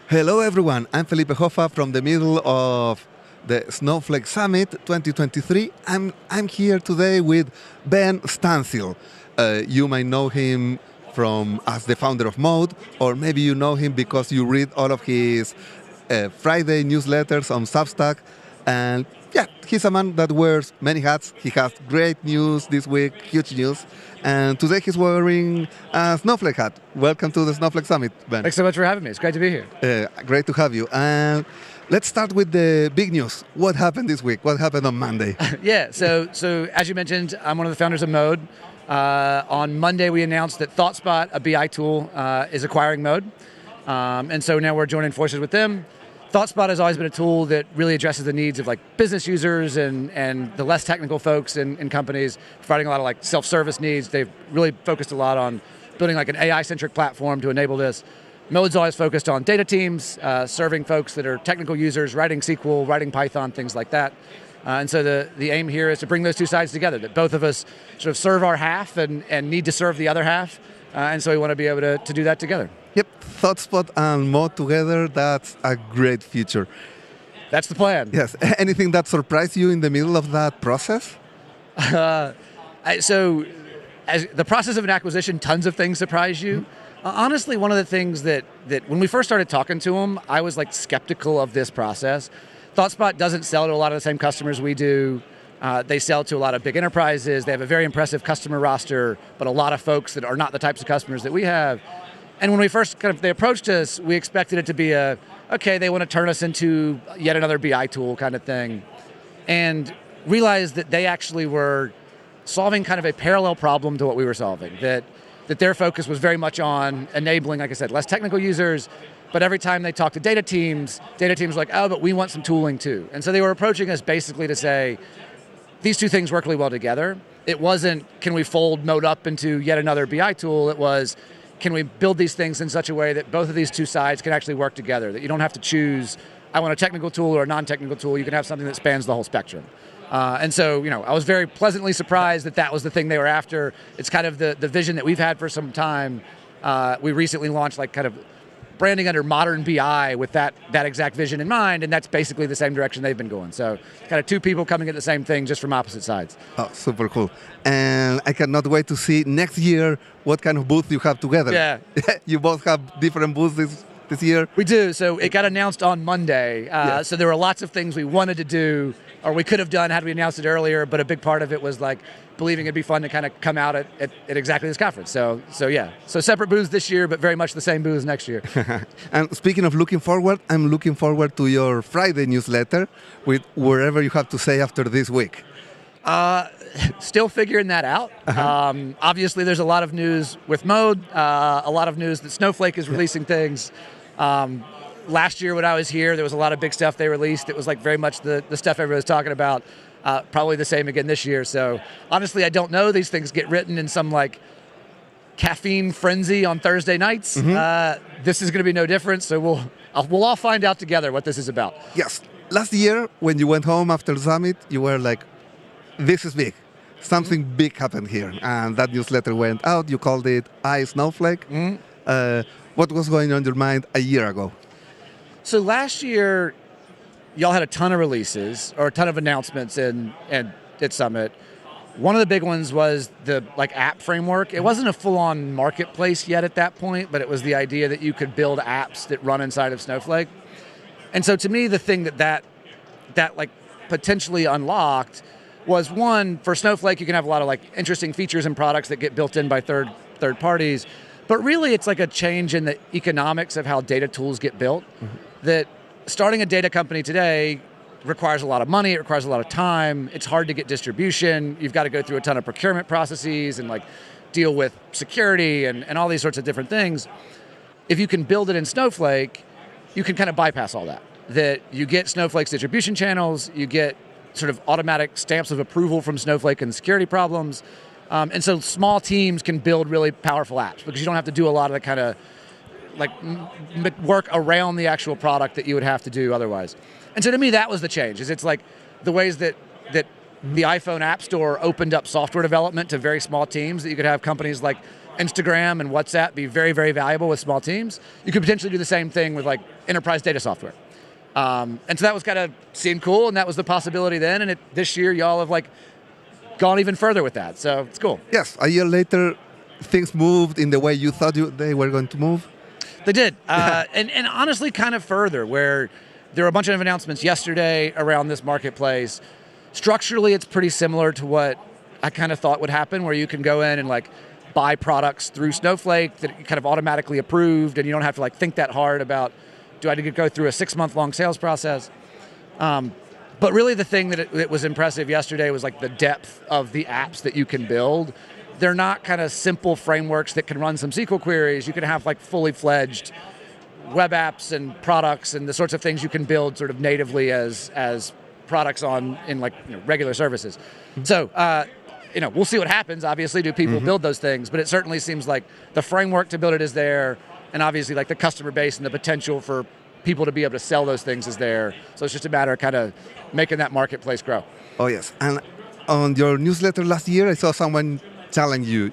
Hello everyone, I'm Felipe Hoffa from the middle of the Snowflake Summit 2023. I'm here today with Benn Stancil. You might know him from as the founder of Mode, or maybe you know him because you read all of his Friday newsletters on Substack. And yeah, he's a man that wears many hats. He has great news this week, huge news. And today he's wearing a Snowflake hat. Welcome to the Snowflake Summit, Ben. Thanks so much for having me. It's great to be here. Great to have you. And let's start with the big news. What happened this week? What happened on Monday? Yeah, so as you mentioned, I'm one of the founders of Mode. On Monday, we announced that ThoughtSpot, a BI tool, is acquiring Mode. And so now we're joining forces with them. ThoughtSpot has always been a tool that really addresses the needs of like business users and the less technical folks in companies, providing a lot of like self-service needs. They've really focused a lot on building like an AI-centric platform to enable this. Mode's always focused on data teams, serving folks that are technical users, writing SQL, writing Python, things like that. And so the aim here is to bring those two sides together, that both of us sort of serve our half and need to serve the other half. And so we want to be able to do that together. Yep, ThoughtSpot and Mode together, that's a great future. That's the plan. Yes, anything that surprised you in the middle of that process? So as the process of an acquisition, tons of things surprise you. Honestly, one of the things that when we first started talking to them, I was like skeptical of this process. ThoughtSpot doesn't sell to a lot of the same customers we do. They sell to a lot of big enterprises. They have a very impressive customer roster, but a lot of folks that are not the types of customers that we have. And when we first they approached us, we expected it to be okay, they want to turn us into yet another BI tool kind of thing. And realized that they actually were solving kind of a parallel problem to what we were solving. That their focus was very much on enabling, like I said, less technical users, but every time they talked to data teams were like, oh, but we want some tooling too. And so they were approaching us basically to say, these two things work really well together. It wasn't, can we fold Mode up into yet another BI tool? It was, can we build these things in such a way that both of these two sides can actually work together, that you don't have to choose, I want a technical tool or a non-technical tool, you can have something that spans the whole spectrum. And so, I was very pleasantly surprised that was the thing they were after. It's kind of the vision that we've had for some time. We recently launched like kind of branding under modern BI with that exact vision in mind, and that's basically the same direction they've been going. So kind of two people coming at the same thing, just from opposite sides. Oh, super cool. And I cannot wait to see next year what kind of booth you have together. Yeah. You both have different booths this year? We do. So it got announced on Monday. Yeah. So there were lots of things we wanted to do, or we could have done had we announced it earlier, but a big part of it was like believing it'd be fun to kind of come out at exactly this conference. So yeah. So separate booths this year, but very much the same booths next year. And speaking of looking forward, I'm looking forward to your Friday newsletter with wherever you have to say after this week. Still figuring that out. Obviously, there's a lot of news with Mode, a lot of news that Snowflake is releasing things. Last year when I was here, there was a lot of big stuff they released. It was like very much the stuff everybody was talking about. Probably the same again this year. So honestly, I don't know. These things get written in some like caffeine frenzy on Thursday nights. This is going to be no different. So we'll all find out together what this is about. Yes. Last year, when you went home after the summit, you were like, this is big. Something big happened here. And that newsletter went out. You called it Snowflake. What was going on in your mind a year ago? So last year, y'all had a ton of releases or a ton of announcements at Summit. One of the big ones was the like app framework. It wasn't a full-on marketplace yet at that point, but it was the idea that you could build apps that run inside of Snowflake. And so to me, the thing that like potentially unlocked was, one, for Snowflake, you can have a lot of like interesting features and products that get built in by third parties. But really, it's like a change in the economics of how data tools get built. That starting a data company today requires a lot of money, it requires a lot of time, it's hard to get distribution, you've got to go through a ton of procurement processes and like deal with security and all these sorts of different things. If you can build it in Snowflake, you can kind of bypass all that. That you get Snowflake's distribution channels, you get sort of automatic stamps of approval from Snowflake and security problems. And so small teams can build really powerful apps because you don't have to do a lot of the kind of like work around the actual product that you would have to do otherwise. And so to me, that was the change. Is it's like the ways that the iPhone App Store opened up software development to very small teams, that you could have companies like Instagram and WhatsApp be very, very valuable with small teams, you could potentially do the same thing with like enterprise data software. And so that was kind of seemed cool, and that was the possibility then. And this year, y'all have like gone even further with that. So it's cool. Yes, a year later, things moved in the way you thought they were going to move. They did, and honestly, kind of further, where there were a bunch of announcements yesterday around this marketplace. Structurally, it's pretty similar to what I kind of thought would happen, where you can go in and like buy products through Snowflake that kind of automatically approved, and you don't have to like think that hard about, do I need to go through a 6-month-long sales process? But really the thing that was impressive yesterday was like the depth of the apps that you can build. They're not kind of simple frameworks that can run some SQL queries. You can have like fully fledged web apps and products and the sorts of things you can build sort of natively as products in like regular services. So we'll see what happens. Obviously, do people build those things? But it certainly seems like the framework to build it is there, and obviously like the customer base and the potential for people to be able to sell those things is there. So it's just a matter of kind of making that marketplace grow. Oh yes, and on your newsletter last year, I saw someone challenging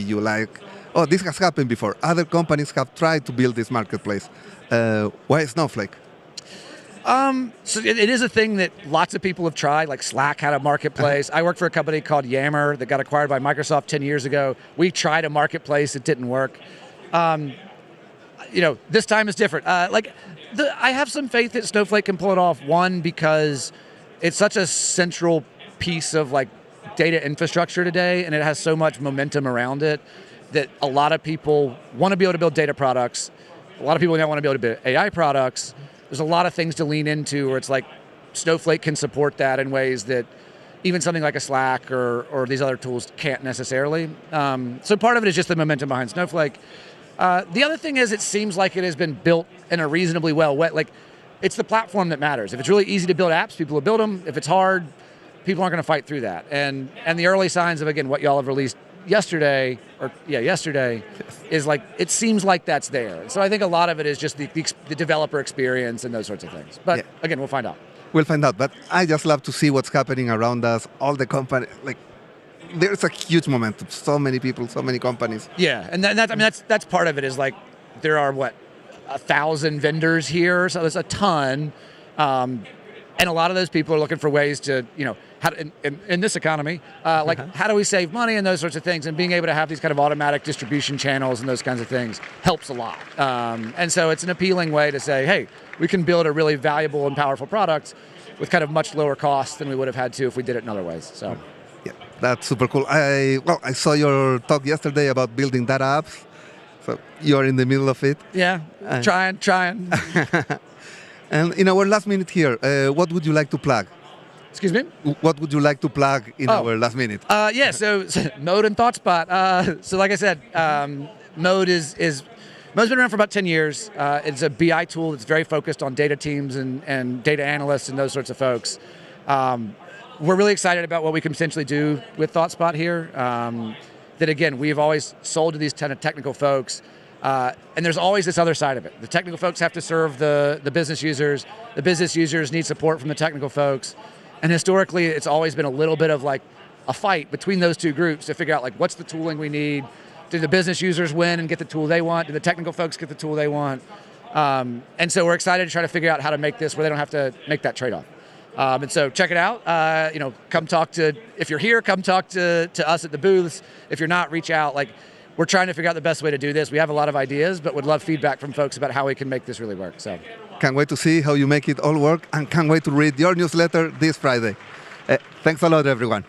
you like, oh, this has happened before. Other companies have tried to build this marketplace. Why Snowflake? So it is a thing that lots of people have tried, like Slack had a marketplace. I worked for a company called Yammer that got acquired by Microsoft 10 years ago. We tried a marketplace, it didn't work. This time is different. I have some faith that Snowflake can pull it off. One, because it's such a central piece of like data infrastructure today, and it has so much momentum around it that a lot of people want to be able to build data products. A lot of people now want to be able to build AI products. There's a lot of things to lean into where it's like Snowflake can support that in ways that even something like a Slack or these other tools can't necessarily. So part of it is just the momentum behind Snowflake. The other thing is it seems like it has been built in a reasonably well way. Like, it's the platform that matters. If it's really easy to build apps, people will build them. If it's hard, people aren't going to fight through that. And the early signs of, again, what y'all have released yesterday, is like, it seems like that's there. So I think a lot of it is just the developer experience and those sorts of things. But again, we'll find out. We'll find out. But I just love to see what's happening around us. All the companies, like, there's a huge momentum. So many people, so many companies. Yeah, and that's part of it. Is like there are 1,000 vendors here, so there's a ton, and a lot of those people are looking for ways to how to, in this economy, how do we save money and those sorts of things, and being able to have these kind of automatic distribution channels and those kinds of things helps a lot. And so it's an appealing way to say, hey, we can build a really valuable and powerful product with kind of much lower cost than we would have had to if we did it in other ways. So. Yeah, that's super cool. I saw your talk yesterday about building data apps. So you're in the middle of it. Yeah, trying. And in our last minute here, what would you like to plug? Excuse me? What would you like to plug in our last minute? So Mode and ThoughtSpot. So like I said, Mode's been around for about 10 years. It's a BI tool that's very focused on data teams and data analysts and those sorts of folks. We're really excited about what we can potentially do with ThoughtSpot here. That again, we've always sold to these kind of technical folks, and there's always this other side of it. The technical folks have to serve the business users. The business users need support from the technical folks. And historically, it's always been a little bit of like a fight between those two groups to figure out like what's the tooling we need. Do the business users win and get the tool they want? Do the technical folks get the tool they want? And so we're excited to try to figure out how to make this where they don't have to make that trade-off. And so check it out. Come talk to, if you're here, come talk to us at the booths. If you're not, reach out. Like, we're trying to figure out the best way to do this. We have a lot of ideas, but would love feedback from folks about how we can make this really work. So, can't wait to see how you make it all work, and can't wait to read your newsletter this Friday. Thanks a lot, everyone.